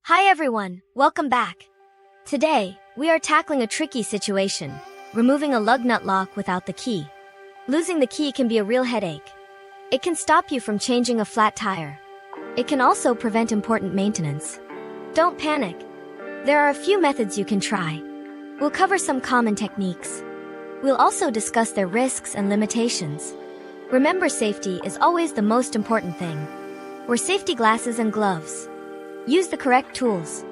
Hi everyone, welcome back. Today, we are tackling a tricky situation, removing a lug nut lock without the key. Losing the key can be a real headache. It can stop you from changing a flat tire. It can also prevent important maintenance. Don't panic. There are a few methods you can try. We'll cover some common techniques. We'll also discuss their risks and limitations. Remember, safety is always the most important thing. Wear safety glasses and gloves. Use the correct tools.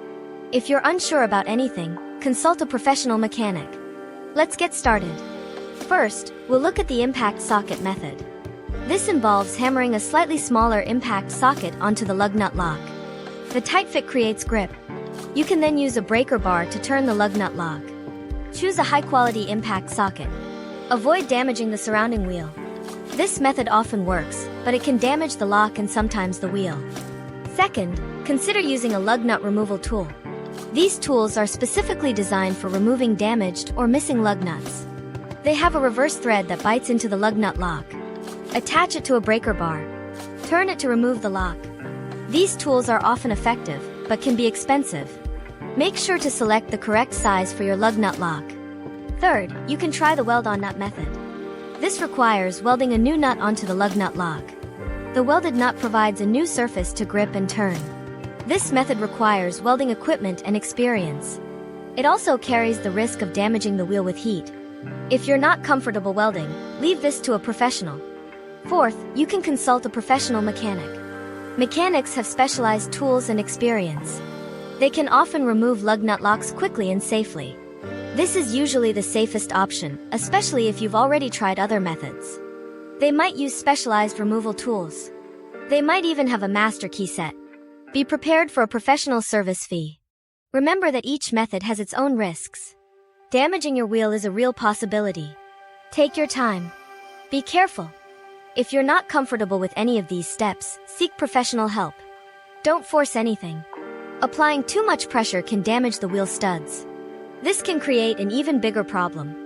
If you're unsure about anything, consult a professional mechanic. Let's get started. First, we'll look at the impact socket method. This involves hammering a slightly smaller impact socket onto the lug nut lock. The tight fit creates grip. You can then use a breaker bar to turn the lug nut lock. Choose a high-quality impact socket. Avoid damaging the surrounding wheel. This method often works, but it can damage the lock and sometimes the wheel. Second, consider using a lug nut removal tool. These tools are specifically designed for removing damaged or missing lug nuts. They have a reverse thread that bites into the lug nut lock. Attach it to a breaker bar. Turn it to remove the lock. These tools are often effective, but can be expensive. Make sure to select the correct size for your lug nut lock. Third, you can try the weld-on nut method. This requires welding a new nut onto the lug nut lock. The welded nut provides a new surface to grip and turn. This method requires welding equipment and experience. It also carries the risk of damaging the wheel with heat. If you're not comfortable welding, leave this to a professional. Fourth, you can consult a professional mechanic. Mechanics have specialized tools and experience. They can often remove lug nut locks quickly and safely. This is usually the safest option, especially if you've already tried other methods. They might use specialized removal tools. They might even have a master key set. Be prepared for a professional service fee. Remember that each method has its own risks. Damaging your wheel is a real possibility. Take your time. Be careful. If you're not comfortable with any of these steps, seek professional help. Don't force anything. Applying too much pressure can damage the wheel studs. This can create an even bigger problem.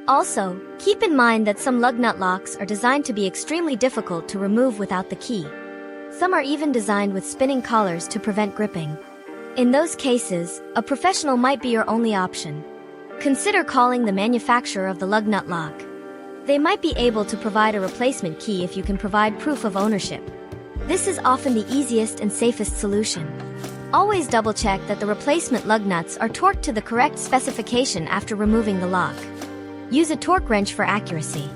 Also, keep in mind that some lug nut locks are designed to be extremely difficult to remove without the key. Some are even designed with spinning collars to prevent gripping. In those cases, a professional might be your only option. Consider calling the manufacturer of the lug nut lock. They might be able to provide a replacement key if you can provide proof of ownership. This is often the easiest and safest solution. Always double-check that the replacement lug nuts are torqued to the correct specification after removing the lock. Use a torque wrench for accuracy.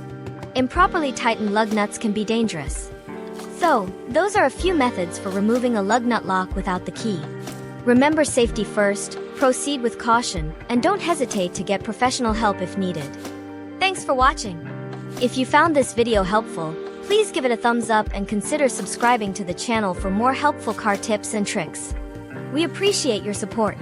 Improperly tightened lug nuts can be dangerous. So, those are a few methods for removing a lug nut lock without the key. Remember, safety first, proceed with caution, and don't hesitate to get professional help if needed. Thanks for watching. If you found this video helpful, please give it a thumbs up and consider subscribing to the channel for more helpful car tips and tricks. We appreciate your support.